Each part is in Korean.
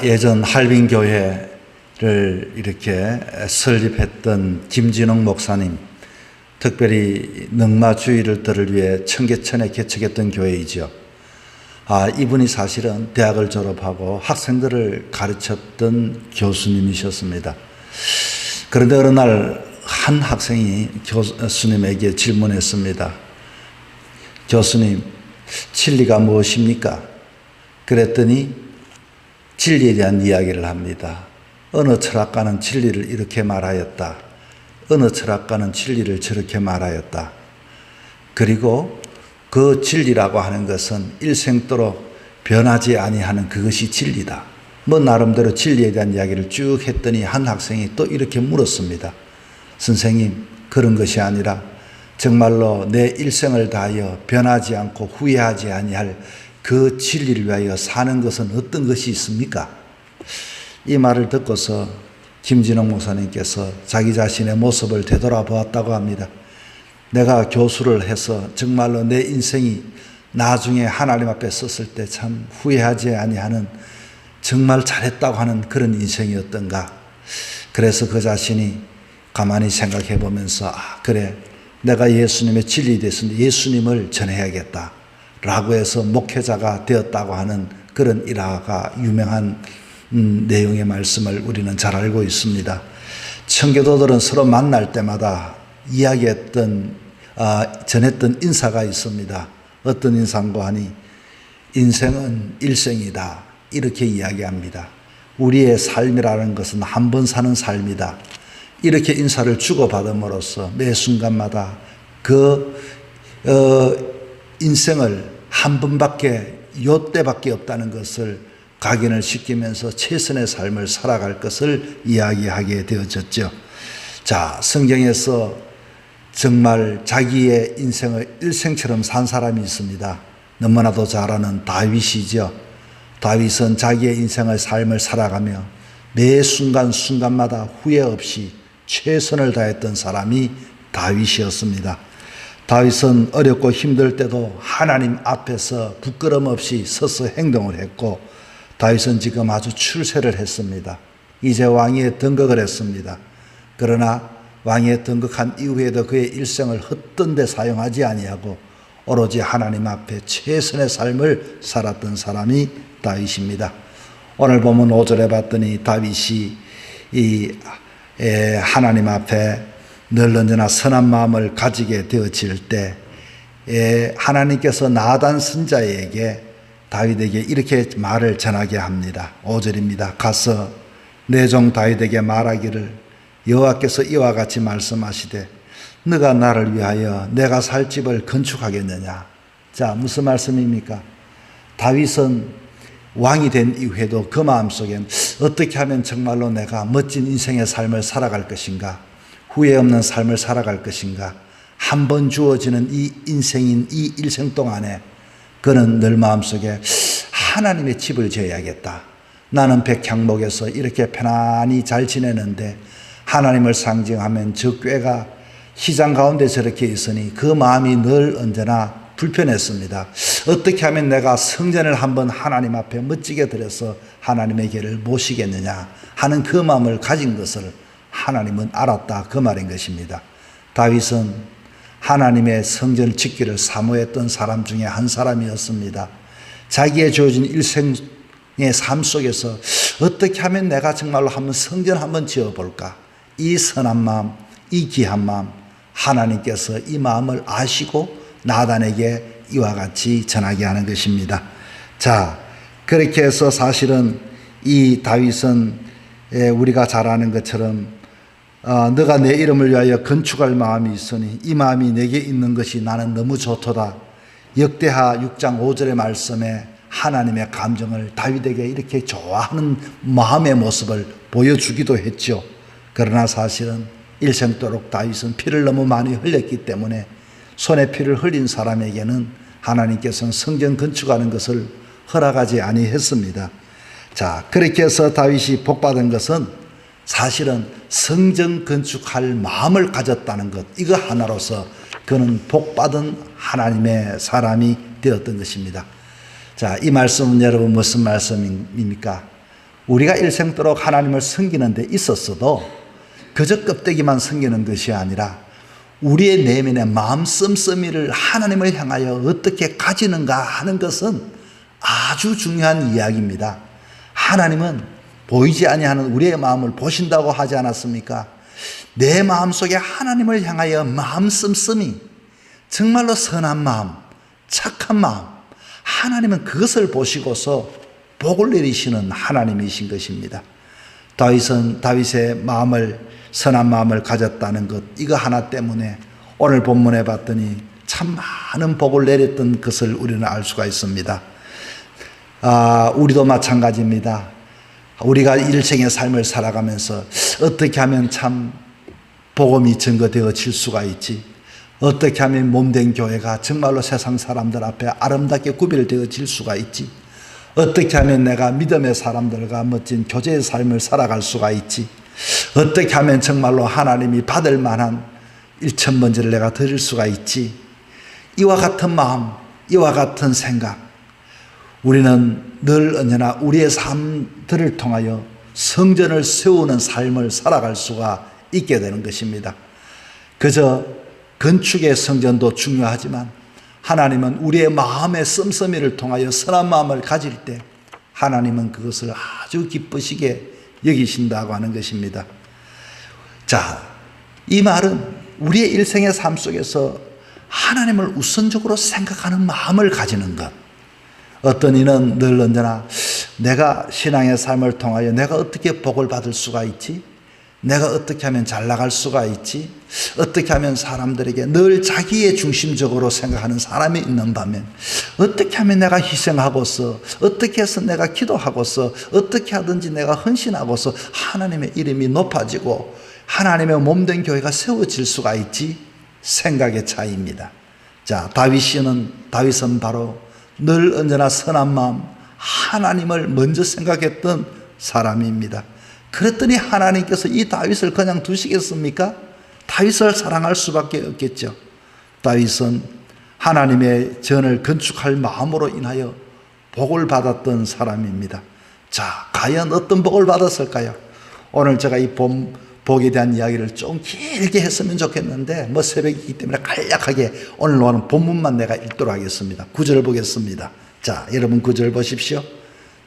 예전 할빈교회를 이렇게 설립했던 김진홍 목사님, 특별히 능마주의를들을 위해 청계천에 개척했던 교회이죠. 이분이 사실은 대학을 졸업하고 학생들을 가르쳤던 교수님이셨습니다. 그런데 어느 날 한 학생이 교수님에게 질문했습니다. 교수님, 진리가 무엇입니까? 그랬더니 진리에 대한 이야기를 합니다. 어느 철학가는 진리를 이렇게 말하였다. 어느 철학가는 진리를 저렇게 말하였다. 그리고 그 진리라고 하는 것은 일생도록 변하지 아니하는 그것이 진리다. 나름대로 진리에 대한 이야기를 쭉 했더니 한 학생이 또 이렇게 물었습니다. 선생님, 그런 것이 아니라 정말로 내 일생을 다하여 변하지 않고 후회하지 아니할 그 진리를 위하여 사는 것은 어떤 것이 있습니까? 이 말을 듣고서 김진홍 목사님께서 자기 자신의 모습을 되돌아보았다고 합니다. 내가 교수를 해서 정말로 내 인생이 나중에 하나님 앞에 섰을 때 참 후회하지 아니하는 정말 잘했다고 하는 그런 인생이었던가. 그래서 그 자신이 가만히 생각해 보면서 그래, 내가 예수님의 진리에 대해서 예수님을 전해야겠다 라고 해서 목회자가 되었다고 하는 그런 일화가 유명한 내용의 말씀을 우리는 잘 알고 있습니다. 청교도들은 서로 만날 때마다 전했던 인사가 있습니다. 어떤 인사인고 하니 인생은 일생이다 이렇게 이야기합니다. 우리의 삶이라는 것은 한 번 사는 삶이다. 이렇게 인사를 주고받음으로써 매 순간마다 인생을 한 번밖에 요때밖에 없다는 것을 각인을 시키면서 최선의 삶을 살아갈 것을 이야기하게 되어졌죠. 자, 성경에서 정말 자기의 인생을 일생처럼 산 사람이 있습니다. 너무나도 잘 아는 다윗이죠. 다윗은 자기의 인생의 삶을 살아가며 매 순간순간마다 후회 없이 최선을 다했던 사람이 다윗이었습니다. 다윗은 어렵고 힘들 때도 하나님 앞에서 부끄럼 없이 서서 행동을 했고, 다윗은 지금 아주 출세를 했습니다. 이제 왕위에 등극을 했습니다. 그러나 왕위에 등극한 이후에도 그의 일생을 헛된 데 사용하지 아니하고 오로지 하나님 앞에 최선의 삶을 살았던 사람이 다윗입니다. 오늘 보면 5절에 봤더니 다윗이 하나님 앞에 늘 언제나 선한 마음을 가지게 되어질 때 하나님께서 나단 선자에게 다윗에게 이렇게 말을 전하게 합니다. 5절입니다. 가서 내 종 다윗에게 말하기를 여호와께서 이와 같이 말씀하시되 너가 나를 위하여 내가 살 집을 건축하겠느냐. 자, 무슨 말씀입니까? 다윗은 왕이 된 이후에도 그 마음속엔 어떻게 하면 정말로 내가 멋진 인생의 삶을 살아갈 것인가, 후회 없는 삶을 살아갈 것인가, 한 번 주어지는 이 인생인 이 일생 동안에 그는 늘 마음속에 하나님의 집을 지어야겠다. 나는 백향목에서 이렇게 편안히 잘 지내는데 하나님을 상징하면 저 꾀가 시장 가운데 저렇게 있으니 그 마음이 늘 언제나 불편했습니다. 어떻게 하면 내가 성전을 한번 하나님 앞에 멋지게 드려서 하나님의 길을 모시겠느냐 하는 그 마음을 가진 것을 하나님은 알았다, 그 말인 것입니다. 다윗은 하나님의 성전을 짓기를 사모했던 사람 중에 한 사람이었습니다. 자기의 주어진 일생의 삶 속에서 어떻게 하면 내가 정말로 한번 성전 한번 지어볼까, 이 선한 마음, 이 귀한 마음, 하나님께서 이 마음을 아시고 나단에게 이와 같이 전하게 하는 것입니다. 자, 그렇게 해서 사실은 이 다윗은 우리가 잘 아는 것처럼 너가 내 이름을 위하여 건축할 마음이 있으니 이 마음이 내게 있는 것이 나는 너무 좋도다. 역대하 6장 5절의 말씀에 하나님의 감정을 다윗에게 이렇게 좋아하는 마음의 모습을 보여주기도 했죠. 그러나 사실은 일생도록 다윗은 피를 너무 많이 흘렸기 때문에 손에 피를 흘린 사람에게는 하나님께서는 성전 건축하는 것을 허락하지 아니했습니다. 자, 그렇게 해서 다윗이 복받은 것은 사실은 성전 건축할 마음을 가졌다는 것, 이거 하나로서 그는 복받은 하나님의 사람이 되었던 것입니다. 자, 이 말씀은 여러분 무슨 말씀입니까? 우리가 일생도록 하나님을 섬기는 데 있었어도 그저 껍데기만 섬기는 것이 아니라 우리의 내면의 마음 씀씀이를 하나님을 향하여 어떻게 가지는가 하는 것은 아주 중요한 이야기입니다. 하나님은 보이지 아니하는 우리의 마음을 보신다고 하지 않았습니까? 내 마음속에 하나님을 향하여 마음 씀씀이, 정말로 선한 마음, 착한 마음, 하나님은 그것을 보시고서 복을 내리시는 하나님이신 것입니다. 다윗의 마음을, 선한 마음을 가졌다는 것, 이거 하나 때문에 오늘 본문에 봤더니 참 많은 복을 내렸던 것을 우리는 알 수가 있습니다. 우리도 마찬가지입니다. 우리가 일생의 삶을 살아가면서 어떻게 하면 참 복음이 증거되어질 수가 있지, 어떻게 하면 몸된 교회가 정말로 세상 사람들 앞에 아름답게 구별되어질 수가 있지, 어떻게 하면 내가 믿음의 사람들과 멋진 교제의 삶을 살아갈 수가 있지, 어떻게 하면 정말로 하나님이 받을 만한 일천번제를 내가 드릴 수가 있지. 이와 같은 마음, 이와 같은 생각, 우리는 늘 언제나 우리의 삶들을 통하여 성전을 세우는 삶을 살아갈 수가 있게 되는 것입니다. 그저 건축의 성전도 중요하지만 하나님은 우리의 마음의 씀씀이를 통하여 선한 마음을 가질 때 하나님은 그것을 아주 기쁘시게 여기신다고 하는 것입니다. 자, 이 말은 우리의 일생의 삶 속에서 하나님을 우선적으로 생각하는 마음을 가지는 것. 어떤 이는 늘 언제나 내가 신앙의 삶을 통하여 내가 어떻게 복을 받을 수가 있지? 내가 어떻게 하면 잘 나갈 수가 있지? 어떻게 하면 사람들에게 늘 자기의 중심적으로 생각하는 사람이 있는 반면 어떻게 하면 내가 희생하고서, 어떻게 해서 내가 기도하고서, 어떻게 하든지 내가 헌신하고서 하나님의 이름이 높아지고 하나님의 몸된 교회가 세워질 수가 있지? 생각의 차이입니다. 자, 다윗은 바로 늘 언제나 선한 마음, 하나님을 먼저 생각했던 사람입니다. 그랬더니 하나님께서 이 다윗을 그냥 두시겠습니까? 다윗을 사랑할 수밖에 없겠죠. 다윗은 하나님의 전을 건축할 마음으로 인하여 복을 받았던 사람입니다. 자, 과연 어떤 복을 받았을까요? 오늘 제가 이 복에 대한 이야기를 좀 길게 했으면 좋겠는데 새벽이기 때문에 간략하게 오늘 본문만 내가 읽도록 하겠습니다. 9절 보겠습니다. 자, 여러분 9절 보십시오.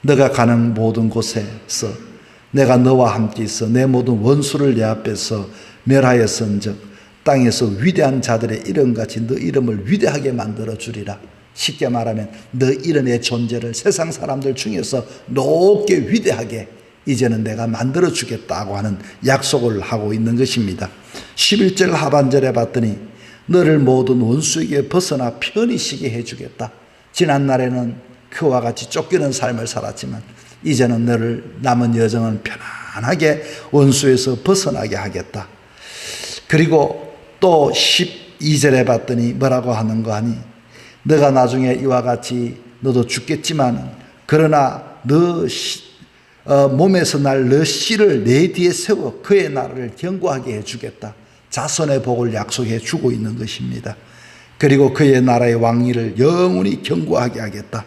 너가 가는 모든 곳에서 내가 너와 함께 있어 내 모든 원수를 내 앞에서 멸하였은즉 땅에서 위대한 자들의 이름같이 너 이름을 위대하게 만들어 주리라. 쉽게 말하면 너 이름의 존재를 세상 사람들 중에서 높게 위대하게 이제는 내가 만들어 주겠다고 하는 약속을 하고 있는 것입니다. 11절 하반절에 봤더니 너를 모든 원수에게 벗어나 편히 쉬게 해주겠다. 지난날에는 그와 같이 쫓기는 삶을 살았지만 이제는 너를 남은 여정은 편안하게 원수에서 벗어나게 하겠다. 그리고 또 12절에 봤더니 뭐라고 하는 거 아니? 너가 나중에 이와 같이 너도 죽겠지만 그러나 너 몸에서 날 너 씨를 내 뒤에 세워 그의 나라를 견고하게 해주겠다. 자손의 복을 약속해 주고 있는 것입니다. 그리고 그의 나라의 왕위를 영원히 견고하게 하겠다.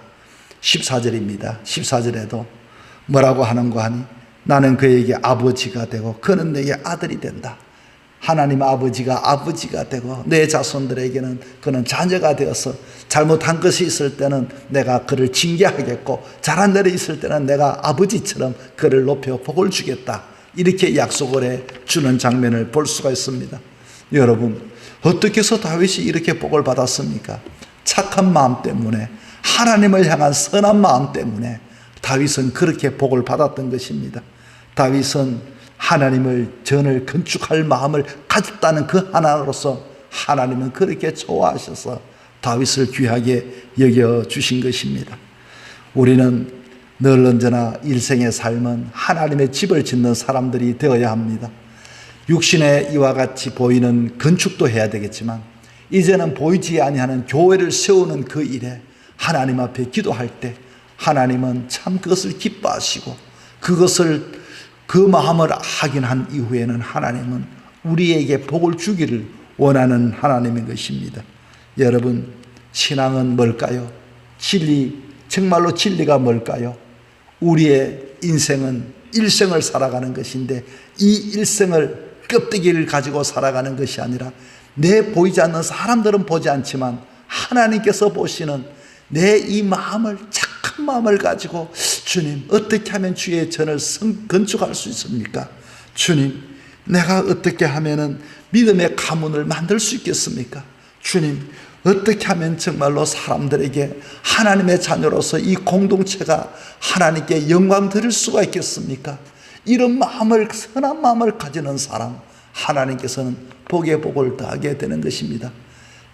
14절입니다. 14절에도 뭐라고 하는 거 아니? 나는 그에게 아버지가 되고 그는 내게 아들이 된다. 하나님 아버지가 되고 내 자손들에게는 그는 자녀가 되어서 잘못한 것이 있을 때는 내가 그를 징계하겠고 잘한 일이 있을 때는 내가 아버지처럼 그를 높여 복을 주겠다. 이렇게 약속을 해 주는 장면을 볼 수가 있습니다. 여러분, 어떻게 해서 다윗이 이렇게 복을 받았습니까? 착한 마음 때문에, 하나님을 향한 선한 마음 때문에 다윗은 그렇게 복을 받았던 것입니다. 다윗은 하나님을 전을 건축할 마음을 가졌다는 그 하나로서 하나님은 그렇게 좋아하셔서 다윗을 귀하게 여겨주신 것입니다. 우리는 늘 언제나 일생의 삶은 하나님의 집을 짓는 사람들이 되어야 합니다. 육신의 이와 같이 보이는 건축도 해야 되겠지만 이제는 보이지 아니하는 교회를 세우는 그 일에 하나님 앞에 기도할 때 하나님은 참 그것을 기뻐하시고 그 마음을 확인한 이후에는 하나님은 우리에게 복을 주기를 원하는 하나님인 것입니다. 여러분, 신앙은 뭘까요? 정말로 진리가 뭘까요? 우리의 인생은 일생을 살아가는 것인데 이 일생을 껍데기를 가지고 살아가는 것이 아니라 내 보이지 않는 사람들은 보지 않지만 하나님께서 보시는 내 이 마음을, 착한 마음을 가지고 주님, 어떻게 하면 주의 전을 건축할 수 있습니까? 주님, 내가 어떻게 하면은 믿음의 가문을 만들 수 있겠습니까? 주님, 어떻게 하면 정말로 사람들에게 하나님의 자녀로서 이 공동체가 하나님께 영광 드릴 수가 있겠습니까? 이런 마음을, 선한 마음을 가지는 사람, 하나님께서는 복에 복을 더하게 되는 것입니다.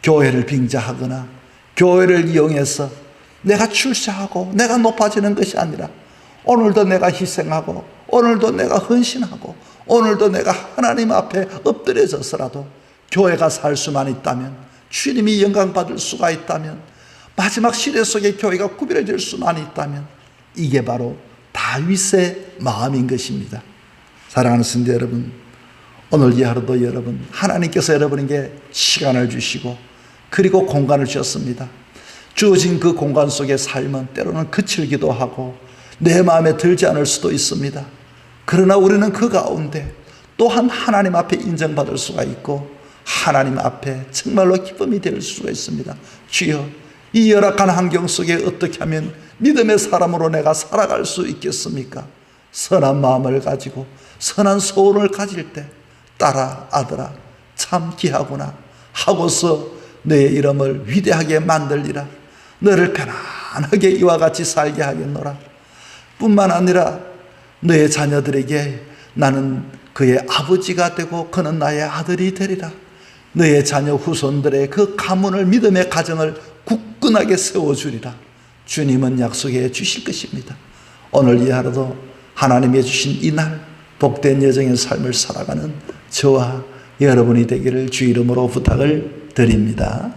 교회를 빙자하거나 교회를 이용해서 내가 출세하고 내가 높아지는 것이 아니라 오늘도 내가 희생하고 오늘도 내가 헌신하고 오늘도 내가 하나님 앞에 엎드려져서라도 교회가 살 수만 있다면, 주님이 영광 받을 수가 있다면, 마지막 시대 속에 교회가 구별해질 수만 있다면, 이게 바로 다윗의 마음인 것입니다. 사랑하는 성도 여러분, 오늘 이 하루도 여러분, 하나님께서 여러분에게 시간을 주시고 그리고 공간을 주셨습니다. 주어진 그 공간 속의 삶은 때로는 거칠기도 하고 내 마음에 들지 않을 수도 있습니다. 그러나 우리는 그 가운데 또한 하나님 앞에 인정받을 수가 있고 하나님 앞에 정말로 기쁨이 될 수가 있습니다. 주여, 이 열악한 환경 속에 어떻게 하면 믿음의 사람으로 내가 살아갈 수 있겠습니까? 선한 마음을 가지고 선한 소원을 가질 때 딸아, 아들아, 참 귀하구나 하고서 너의 이름을 위대하게 만들리라. 너를 편안하게 이와 같이 살게 하겠노라. 뿐만 아니라 너의 자녀들에게 나는 그의 아버지가 되고 그는 나의 아들이 되리라. 너의 자녀 후손들의 그 가문을, 믿음의 가정을 굳건하게 세워주리라. 주님은 약속해 주실 것입니다. 오늘 이 하루도 하나님이 주신 이날 복된 여정의 삶을 살아가는 저와 여러분이 되기를 주 이름으로 부탁을 드립니다.